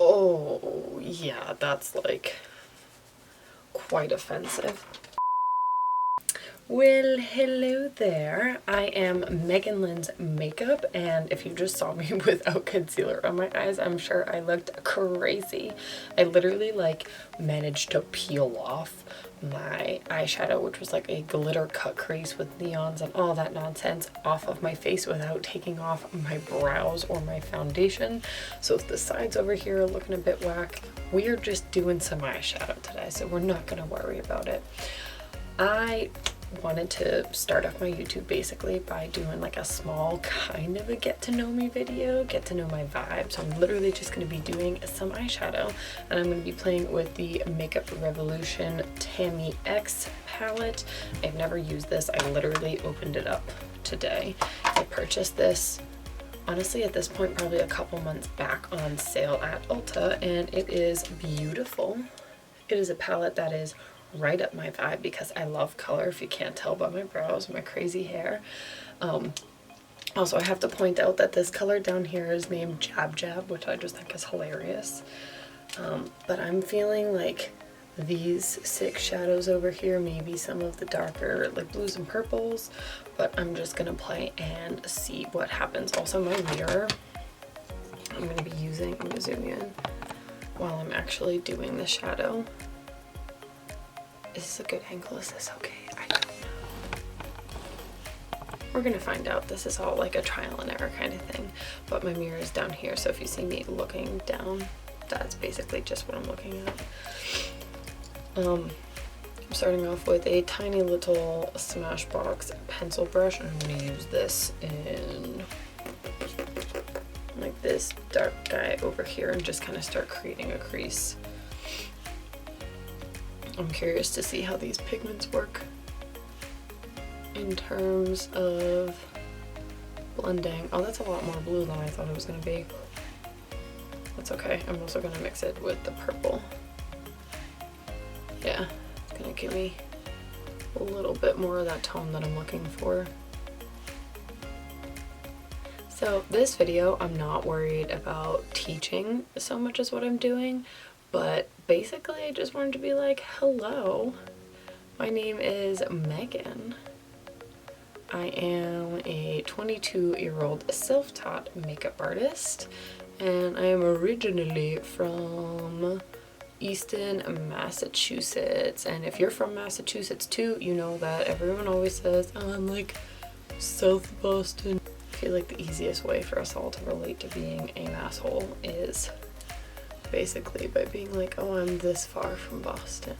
Oh, yeah, that's like quite offensive. Well, hello there. I am Megan Lynn's makeup, and if you just saw me without concealer on my eyes, I'm sure I looked crazy. I literally like managed to peel off my eyeshadow, which was like a glitter cut crease with neons and all that nonsense, off of my face without taking off my brows or my foundation. So if the sides over here are looking a bit whack, we are just doing some eyeshadow today, so we're not gonna worry about it. I wanted to start off my YouTube basically by doing like a small kind of a get to know me video, get to know my vibe. So I'm literally just going to be doing some eyeshadow, and I'm going to be playing with the Makeup Revolution Tammy X palette. I've never used this. I literally opened it up today. I purchased this honestly at this point probably a couple months back on sale at Ulta, and it is beautiful. It is a palette that is right up my vibe because I love color, if you can't tell by my brows, my crazy hair. Also, I have to point out that this color down here is named Jab Jab, which I just think is hilarious. But I'm feeling like these 6 shadows over here, maybe some of the darker like blues and purples, but I'm just gonna play and see what happens. Also, my mirror I'm gonna be using, I'm gonna zoom in while I'm actually doing the shadow. Is this a good angle? Is this okay? I don't know. We're gonna find out. This is all like a trial and error kind of thing. But my mirror is down here, so if you see me looking down, that's basically just what I'm looking at. I'm starting off with a tiny little Smashbox pencil brush, and I'm gonna use this in like this dark guy over here and just kind of start creating a crease. I'm curious to see how these pigments work in terms of blending. Oh, that's a lot more blue than I thought it was going to be. That's okay. I'm also going to mix it with the purple. Yeah, it's going to give me a little bit more of that tone that I'm looking for. So this video, I'm not worried about teaching so much as what I'm doing. But basically, I just wanted to be like, hello, my name is Megan. I am a 22-year-old self-taught makeup artist, and I am originally from Easton, Massachusetts. And if you're from Massachusetts too, you know that everyone always says, oh, I'm like South Boston. I feel like the easiest way for us all to relate to being an asshole is basically by being like, oh, I'm this far from Boston.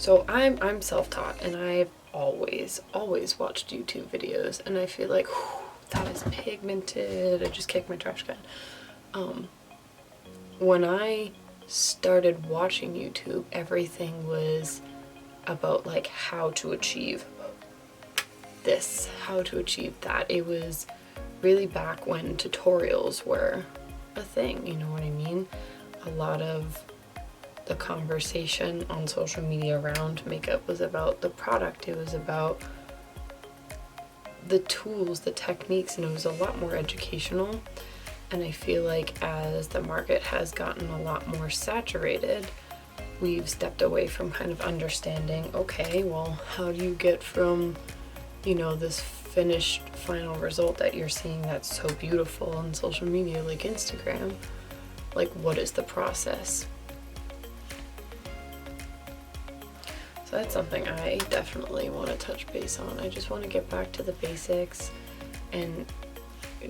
So I'm self-taught, and I've always watched YouTube videos, and I feel like, whew, that is pigmented. I just kicked my trash can. When I started watching YouTube, everything was about like how to achieve this, how to achieve that. It was really back when tutorials were a thing, you know what I mean? A lot of the conversation on social media around makeup was about the product. It was about the tools, the techniques, and it was a lot more educational. And I feel like as the market has gotten a lot more saturated, we've stepped away from kind of understanding, okay, well, how do you get from, you know, this finished final result that you're seeing that's so beautiful on social media like Instagram, like what is the process? So that's something I definitely want to touch base on. I just want to get back to the basics and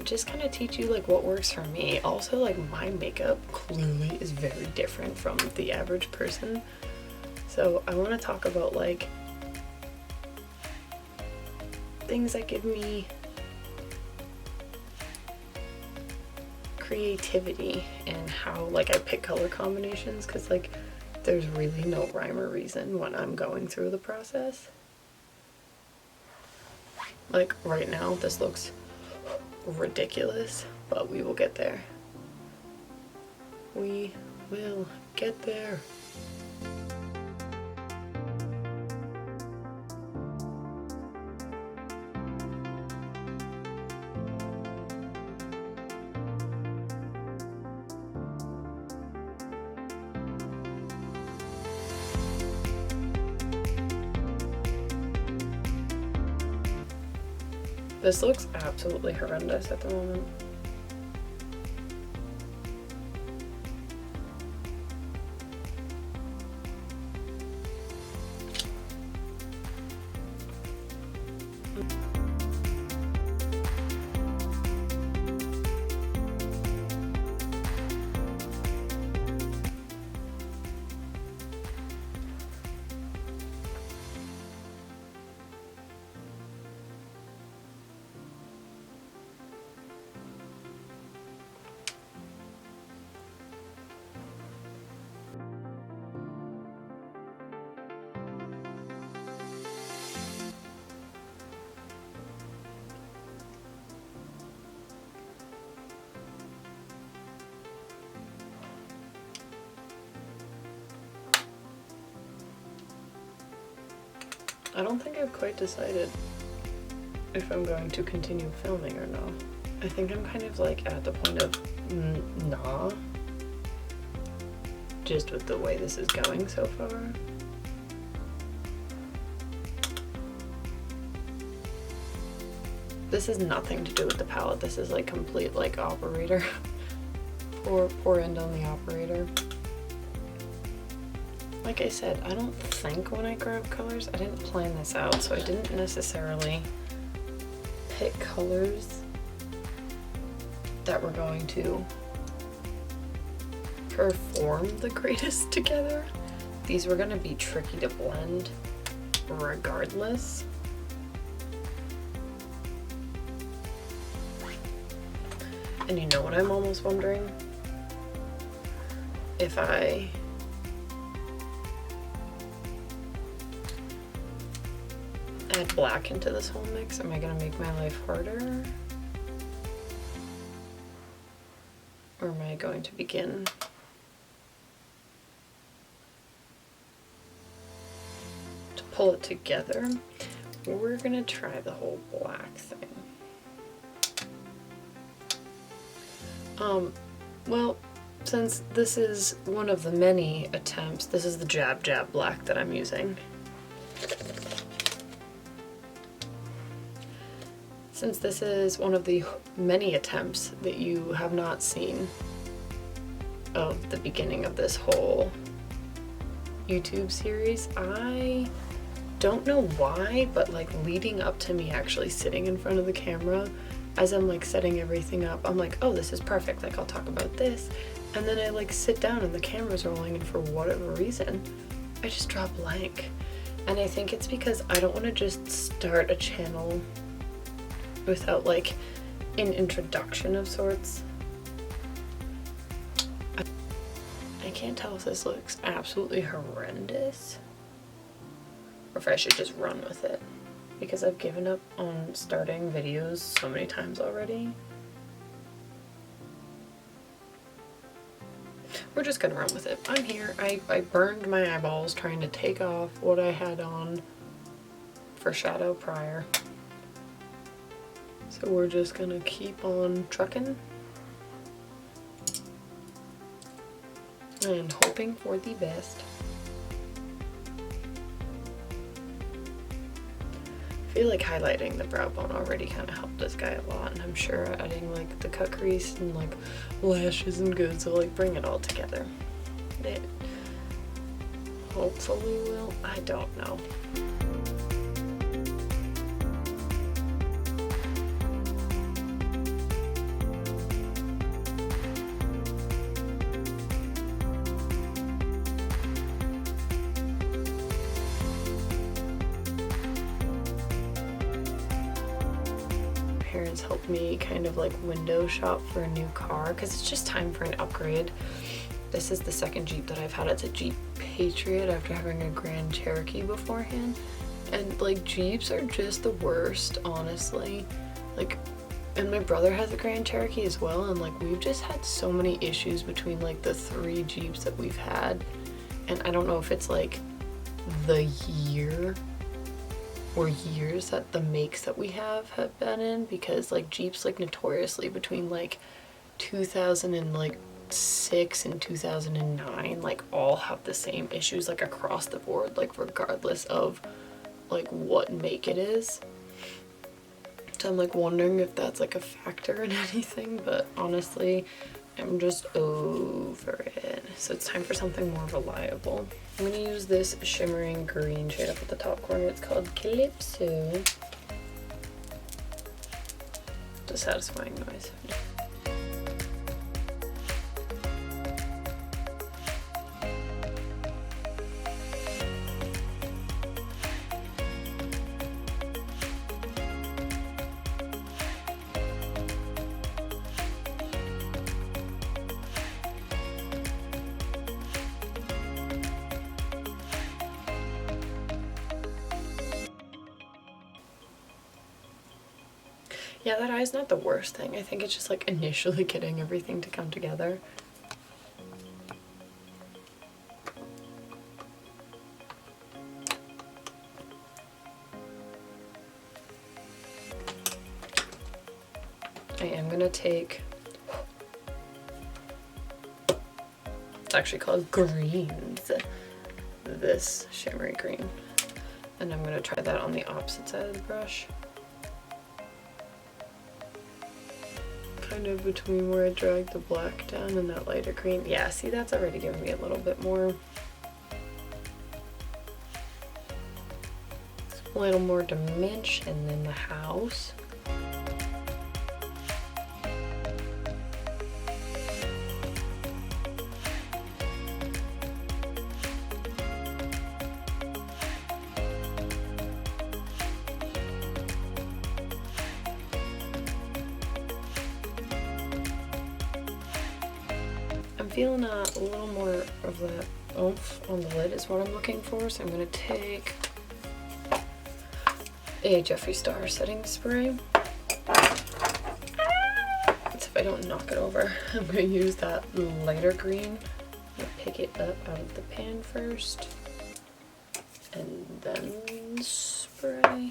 just kind of teach you like what works for me. Also, like, my makeup clearly is very different from the average person. So I want to talk about like things that give me creativity and how like I pick color combinations, because like there's really no rhyme or reason when I'm going through the process. Like right now, this looks ridiculous, but we will get there. We will get there. This looks absolutely horrendous at the moment. I don't think I've quite decided if I'm going to continue filming or not. I think I'm kind of like at the point of nah, just with the way this is going so far. This has nothing to do with the palette. This is like complete like operator. Poor end on the operator. Like I said, I don't think when I grab colors, I didn't plan this out, so I didn't necessarily pick colors that were going to perform the greatest together. These were going to be tricky to blend regardless. And you know what I'm almost wondering? If I add black into this whole mix, am I gonna make my life harder? Or am I going to begin to pull it together? We're gonna try the whole black thing. Well, since this is one of the many attempts, this is the Jab Jab black that I'm using. Since this is one of the many attempts that you have not seen of the beginning of this whole YouTube series, I don't know why, but like leading up to me actually sitting in front of the camera, as I'm like setting everything up, I'm like, oh, this is perfect, like I'll talk about this. And then I like sit down and the camera's rolling, and for whatever reason, I just draw blank. And I think it's because I don't want to just start a channel without like an introduction of sorts. I can't tell if this looks absolutely horrendous or if I should just run with it, because I've given up on starting videos so many times already. We're just gonna run with it. I'm here. I burned my eyeballs trying to take off what I had on for shadow prior. So we're just gonna keep on trucking and hoping for the best. I feel like highlighting the brow bone already kind of helped this guy a lot, and I'm sure adding like the cut crease and like lashes and goods will like bring it all together. It hopefully will. I don't know. Parents helped me kind of like window shop for a new car because it's just time for an upgrade. This is the second Jeep that I've had. It's a Jeep Patriot after having a Grand Cherokee beforehand. And like Jeeps are just the worst, honestly. Like, and my brother has a Grand Cherokee as well, and like we've just had so many issues between like the 3 Jeeps that we've had. And I don't know if it's like the year or years that the makes that we have been in, because like Jeeps like notoriously between like 2006 and 2009 like all have the same issues like across the board, like regardless of like what make it is. So I'm like wondering if that's like a factor in anything, but honestly I'm just over it. So it's time for something more reliable. I'm gonna use this shimmering green shade up at the top corner. It's called Calypso. It's a satisfying noise. Yeah, that eye's not the worst thing. I think it's just like initially getting everything to come together. I am gonna take, it's actually called Greens, this shimmery green, and I'm gonna try that on the opposite side of the brush. Kind of between where I dragged the black down and that lighter green. Yeah, see, that's already giving me a little bit more, a little more dimension in the house. Feeling a little more of that oomph on the lid is what I'm looking for, so I'm going to take a Jeffree Star setting spray. That's if I don't knock it over. I'm going to use that lighter green. I'm going to pick it up out of the pan first and then spray.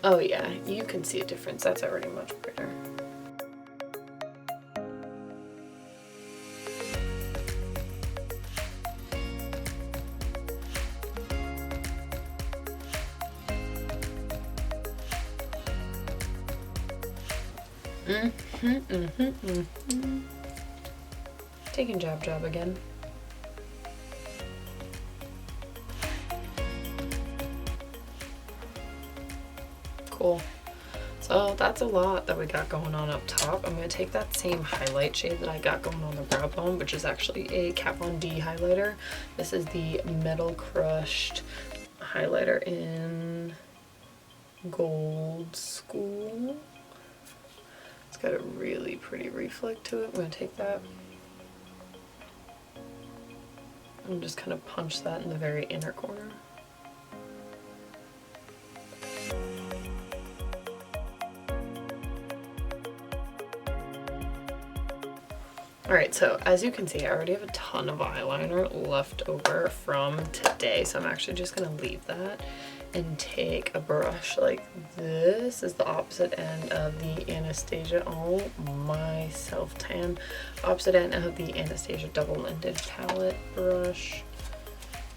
Oh yeah, you can see a difference. That's already much brighter. Taking job again. Cool. So that's a lot that we got going on up top. I'm going to take that same highlight shade that I got going on the brow bone, which is actually a Kat Von D highlighter. This is the Metal Crushed highlighter in Gold School. It's got a really pretty reflect to it. I'm going to take that and just kind of punch that in the very inner corner. Alright, so as you can see, I already have a ton of eyeliner left over from today, so I'm actually just going to leave that and take a brush like this. Is the opposite end of the Anastasia, oh my self-tan, opposite end of the Anastasia double-ended palette brush,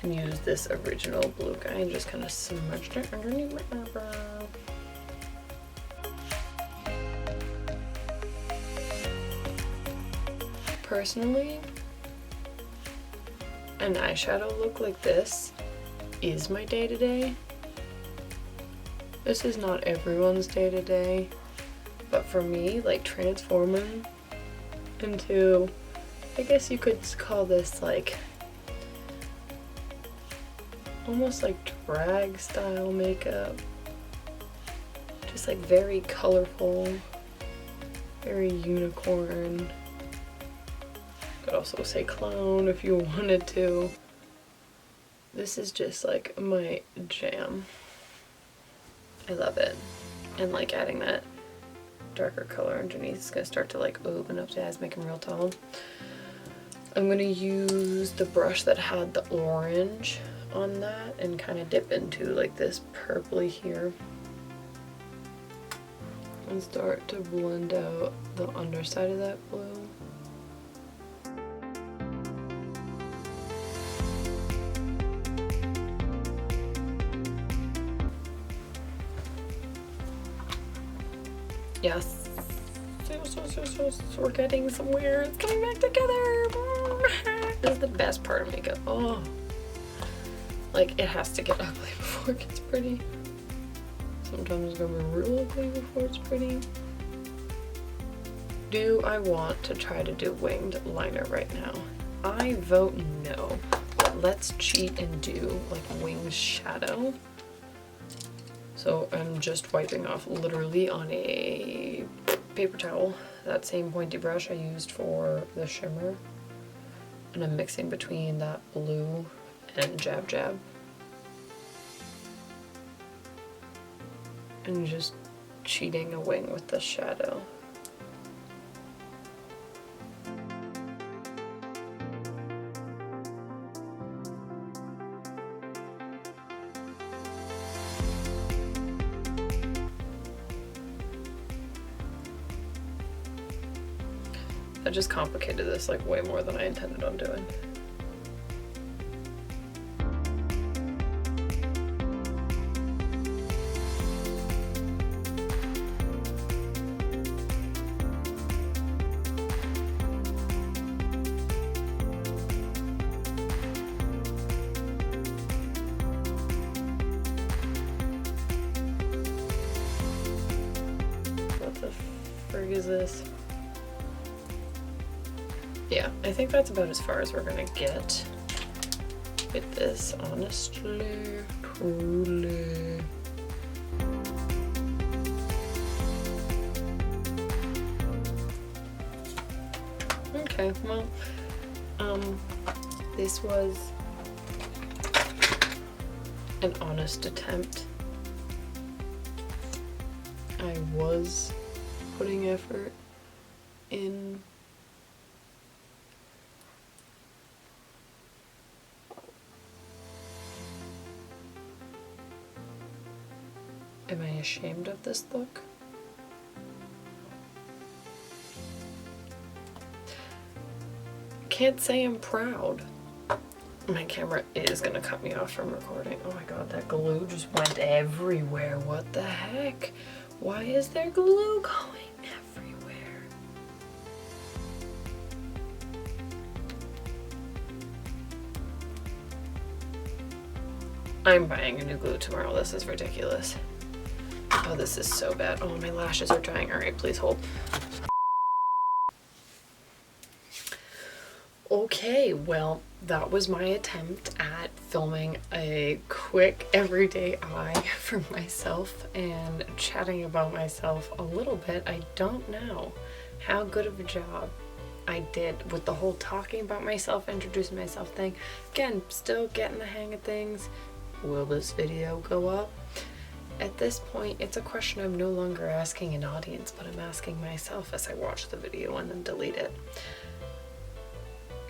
and use this original blue guy and just kind of smudged it underneath my eyebrow. Personally, an eyeshadow look like this is my day-to-day. This is not everyone's day-to-day, but for me, like transforming into, I guess you could call this like almost like drag style makeup, just like very colorful, very unicorn. Could also say clown if you wanted to. This is just like my jam. I love it. And like adding that darker color underneath is gonna start to like open up the eyes, make them real tall. I'm gonna use the brush that had the orange on that and kind of dip into like this purpley here and start to blend out the underside of that blue. Yes. We're getting somewhere. It's coming back together. This is the best part of makeup. Oh. Like, it has to get ugly before it gets pretty. Sometimes it's gonna be real ugly before it's pretty. Do I want to try to do winged liner right now? I vote no. But let's cheat and do like winged shadow. So I'm just wiping off literally on a paper towel that same pointy brush I used for the shimmer, and I'm mixing between that blue and Jab Jab and just cheating a wing with the shadow. I just complicated this like way more than I intended on doing. What the frig is this? Yeah, I think that's about as far as we're gonna get with this, honestly, truly. Okay, well, this was an honest attempt. I was putting effort in. Am I ashamed of this look? Can't say I'm proud. My camera is gonna cut me off from recording. Oh my god, that glue just went everywhere. What the heck? Why is there glue going everywhere? I'm buying a new glue tomorrow. This is ridiculous. Oh, this is so bad. Oh, my lashes are drying. All right, please hold. Okay, well, that was my attempt at filming a quick everyday eye for myself and chatting about myself a little bit. I don't know how good of a job I did with the whole talking about myself, introducing myself thing. Again, still getting the hang of things. Will this video go up? At this point, it's a question I'm no longer asking an audience, but I'm asking myself as I watch the video and then delete it.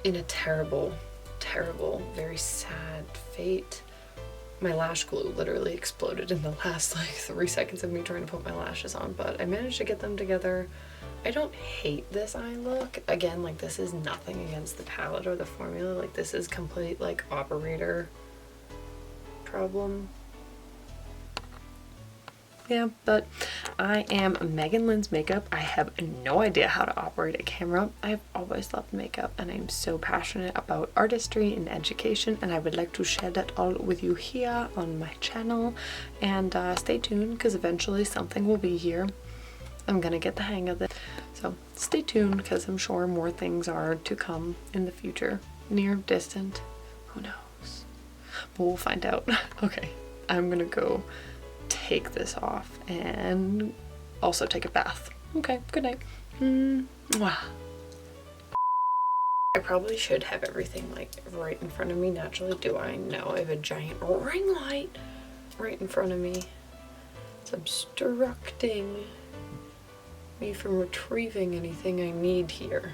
In a terrible, terrible, very sad fate, my lash glue literally exploded in the last like 3 seconds of me trying to put my lashes on, but I managed to get them together. I don't hate this eye look. Again, like, this is nothing against the palette or the formula. Like, this is complete like operator problem. Yeah, but I am Megan Lynn's makeup. I have no idea how to operate a camera. I've always loved makeup and I'm so passionate about artistry and education, and I would like to share that all with you here on my channel. And stay tuned, because eventually something will be here. I'm gonna get the hang of it. So stay tuned, because I'm sure more things are to come in the future. Near, distant, who knows? But we'll find out. Okay, I'm gonna go take this off and also take a bath. Okay, good night. Mwah. I probably should have everything like right in front of me naturally. Do I? No, I have a giant ring light right in front of me. It's obstructing me from retrieving anything I need here.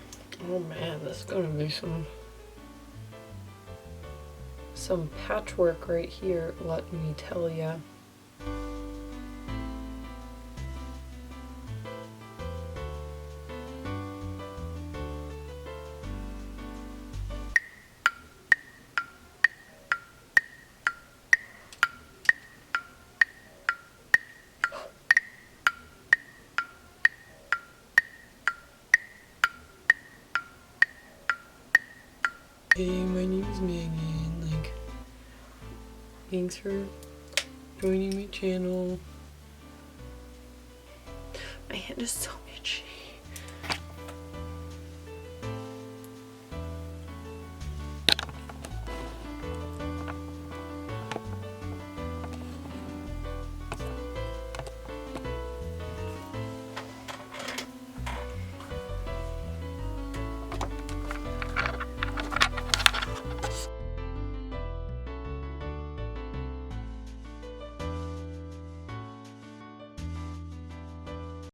Oh man, this is gonna be some patchwork right here, let me tell ya. Hey, my name is Megan. Like, thanks for joining my channel. My hand is so itchy.